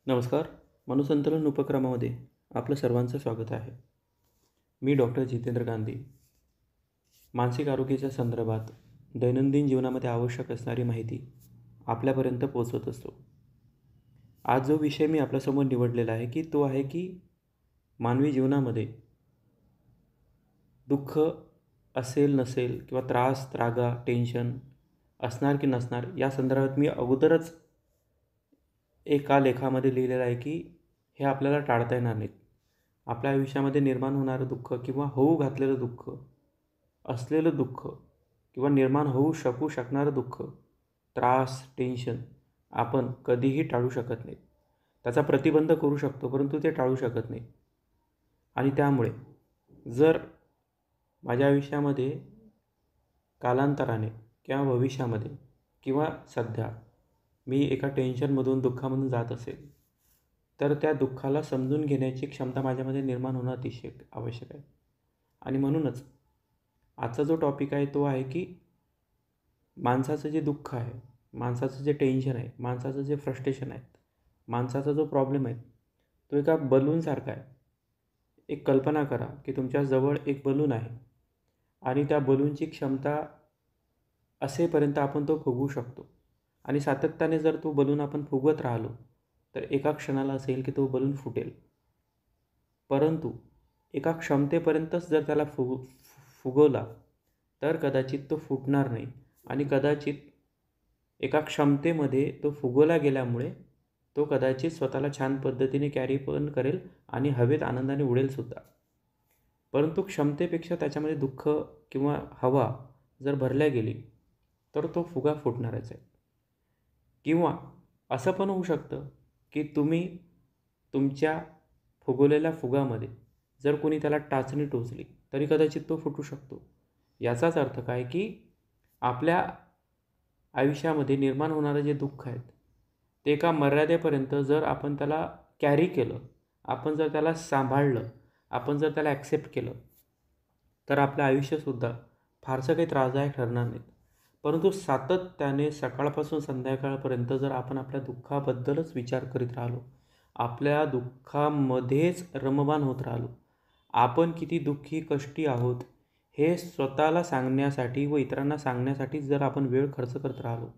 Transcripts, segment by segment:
नमस्कार. मनोसंतुलन उपक्रमामध्ये आपलं सर्वांचं स्वागत आहे. मी डॉक्टर जितेंद्र गांधी. मानसिक आरोग्याच्या संदर्भात दैनंदिन जीवनामध्ये आवश्यक असणारी माहिती आपल्यापर्यंत पोहोचवत असतो. आज जो विषय मी आपल्यासमोर निवडलेला आहे तो आहे की मानवी जीवनामध्ये दुःख असेल नसेल किंवा त्रास, त्रागा, टेन्शन असणार की नसणार या संदर्भात मी अगोदरच एका लेखामध्ये लिहिलेलं आहे की हे आपल्याला टाळता येणार नाहीत. आपल्या आयुष्यामध्ये निर्माण होणारं दुःख किंवा होऊ घातलेलं दुःख, असलेलं दुःख किंवा निर्माण होऊ शकणारं दुःख, त्रास, टेन्शन आपण कधीही टाळू शकत नाही. त्याचा प्रतिबंध करू शकतो परंतु ते टाळू शकत नाही. आणि त्यामुळे जर माझ्या आयुष्यामध्ये कालांतराने किंवा भविष्यामध्ये किंवा सध्या मी एका टेन्शनमधून, दुःखामधून जात असेल तर त्या दुःखाला समजून घेण्याची क्षमता माझ्यामध्ये निर्माण होणं अतिशय आवश्यक आहे. आणि म्हणूनच आजचा जो टॉपिक आहे तो आहे की माणसाचं जे दुःख आहे, माणसाचं जे टेन्शन आहे, माणसाचं जे फ्रस्ट्रेशन आहे, माणसाचा जो प्रॉब्लेम आहे तो एका बलूनसारखा आहे. एक कल्पना करा की तुमच्याजवळ एक बलून आहे आणि त्या बलूनची क्षमता असेपर्यंत आपण तो फुगवू शकतो. आणि सातत्याने जर तो बलून आपण फुगवत राहिलो तर एका क्षणाला असेल की तो बलून फुटेल. परंतु एका क्षमतेपर्यंतच जर त्याला फुगवला तर कदाचित तो फुटणार नाही. आणि कदाचित एका क्षमतेमध्ये तो फुगवला गेल्यामुळे तो कदाचित स्वतःला छान पद्धतीने कॅरी पण करेल आणि हवेत आनंदाने उडेलसुद्धा. परंतु क्षमतेपेक्षा त्याच्यामध्ये दुःख किंवा हवा जर भरल्या गेली तर तो फुगा फुटणारच आहे. किंवा असं पण होऊ शकतं की तुम्ही तुमच्या फुगवलेल्या फुगामध्ये जर कोणी त्याला टाचणी टोचली तरी कदाचित तो फुटू शकतो. याचाच अर्थ काय की आपल्या आयुष्यामध्ये निर्माण होणारं जे दुःख आहेत ते एका मर्यादेपर्यंत जर आपण त्याला कॅरी केलं, आपण जर त्याला सांभाळलं, आपण जर त्याला ॲक्सेप्ट केलं तर आपलं आयुष्यसुद्धा फारसं काही त्रासदायक ठरणार नाही. परंतु सातत्याने सकाळपासून संध्याकाळपर्यंत जर आपण आपल्या दुःखाबद्दलच विचार करीत राहिलो, आपल्या दुःखामध्येच रममाण होत राहिलो, आपण किती दुःखी, कष्टी आहोत हे स्वतःला सांगण्यासाठी व इतरांना सांगण्यासाठी जर आपण वेळ खर्च करत राहिलो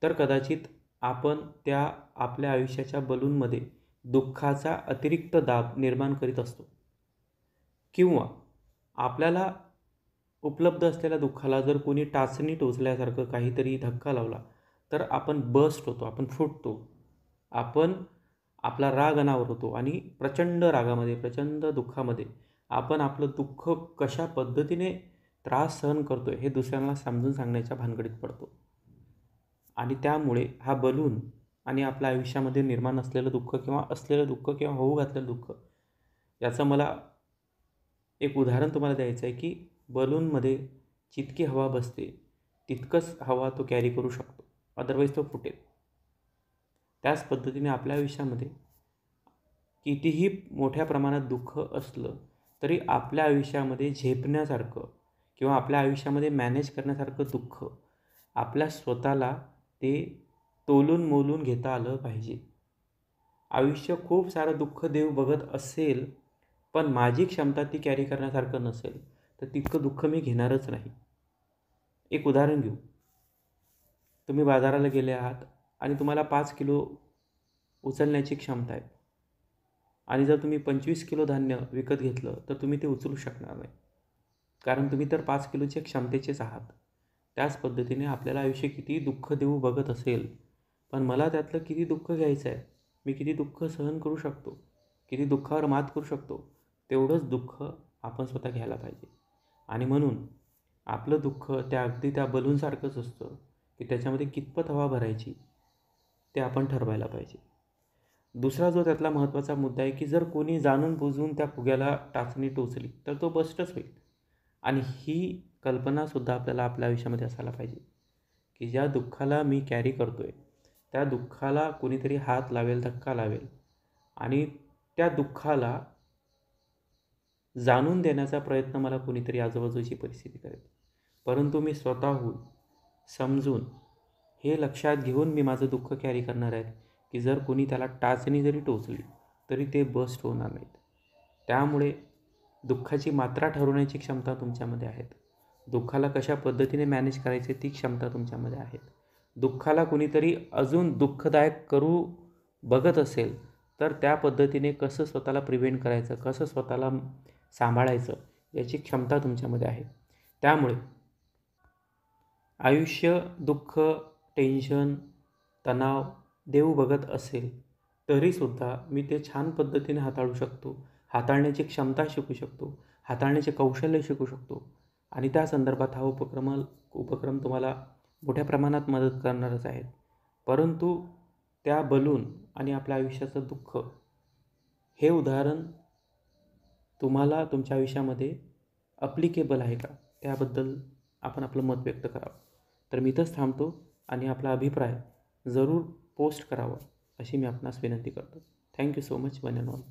तर कदाचित आपण त्या आपल्या आयुष्याच्या बलूनमध्ये दुःखाचा अतिरिक्त दाब निर्माण करीत असतो. किंवा आपल्याला उपलब्ध असलेल्या दुःखाला जर कोणी टाचणी टोचल्यासारखं काहीतरी धक्का लावला तर आपण बस्ट होतो, आपण फुटतो, आपण आपला राग अनावर होतो आणि प्रचंड रागामध्ये, प्रचंड दुःखामध्ये आपण आपलं दुःख कशा पद्धतीने त्रास सहन करतो हे दुसऱ्यांना समजून सांगण्याच्या भानगडीत पडतो. आणि त्यामुळे हा बलून आणि आपल्या आयुष्यामध्ये निर्माण असलेलं दुःख किंवा असलेलं दुःख किंवा होऊ घातलेलं दुःख याचं मला एक उदाहरण तुम्हाला द्यायचं आहे की बलूनमध्ये जितकी हवा बसते तितकंच हवा तो कॅरी करू शकतो, अदरवाईज तो फुटेल. त्याच पद्धतीने आपल्या आयुष्यामध्ये कितीही मोठ्या प्रमाणात दुःख असलं तरी आपल्या आयुष्यामध्ये झेपण्यासारखं किंवा आपल्या आयुष्यामध्ये मॅनेज करण्यासारखं दुःख आपल्या स्वतःला ते तोलून मोलून घेता आलं पाहिजे. आयुष्य खूप सारं दुःख देव बघत असेल पण माझी क्षमता ती कॅरी करण्यासारखं नसेल तर तितकं दुःख मी घेणारच नाही. एक उदाहरण घेऊ. तुम्ही बाजाराला गेले आहात आणि तुम्हाला 5 किलो उचलण्याची क्षमता आहे आणि जर तुम्ही 25 किलो धान्य विकत घेतलं तर तुम्ही ते उचलू शकणार नाही, कारण तुम्ही तर 5 किलोच्या क्षमतेचेच आहात. त्याच पद्धतीने आपल्याला आयुष्य किती दुःख देऊ बघत असेल पण मला त्यातलं किती दुःख घ्यायचं आहे, मी किती दुःख सहन करू शकतो, किती दुःखावर मात करू शकतो, तेवढंच दुःख आपण स्वतः घ्यायला पाहिजे. आणि म्हणून आपलं दुःख अगदी त्या बलूनसारखंच असतं की त्याच्यामध्ये कितपत हवा भरायची ते आपण ठरवायला पाहिजे. दुसरा जो त्यातला महत्त्वाचा मुद्दा आहे की जर कोणी जाणून बुजून त्या फुग्याला टाचणी टोचली तर तो बस्टच होईल. आणि ही कल्पनासुद्धा आपल्याला आपल्या आयुष्यामध्ये असायला पाहिजे की ज्या दुःखाला मी कॅरी करतो आहे त्या दुःखाला कोणीतरी हात लावेल, धक्का लावेल आणि त्या दुःखाला जाणून देण्याचा प्रयत्न मला कोणीतरी आजूबाजूची परिस्थिती करेल. परंतु मी स्वतःहून समजून हे लक्षात घेऊन मी माझं दुःख कॅरी करणार आहे की जर कोणी त्याला टाचणी जरी टोचली तरी ते बस्ट होणार नाहीत. त्यामुळे दुःखाची मात्रा ठरवण्याची क्षमता तुमच्यामध्ये आहेत. दुःखाला कशा पद्धतीने मॅनेज करायचे ती क्षमता तुमच्यामध्ये आहेत. दुःखाला कुणीतरी अजून दुःखदायक करू बघत असेल तर त्या पद्धतीने कसं स्वतःला प्रिव्हेंट करायचं, कसं स्वतःला सांभाळायचं याची क्षमता तुमच्यामध्ये आहे. त्यामुळे आयुष्य दुःख, टेन्शन, तणाव देऊ बघत असेल तरीसुद्धा मी ते छान पद्धतीने हाताळू शकतो, हाताळण्याची क्षमता शिकू शकतो, हाताळण्याचे कौशल्य शिकू शकतो आणि त्या संदर्भात हा उपक्रम तुम्हाला मोठ्या प्रमाणात मदत करणारच आहे. परंतु त्या बलून आणि आपल्या आयुष्याचं दुःख हे उदाहरण तुम्हाला तुमच्या आयुष्यामध्ये ॲप्लिकेबल आहे का त्याबद्दल आपण आपलं मत व्यक्त करावं. तर मी इथंच थांबतो आणि आपला अभिप्राय जरूर पोस्ट करावा अशी मी आपणास विनंती करतो. Thank you so much one and all.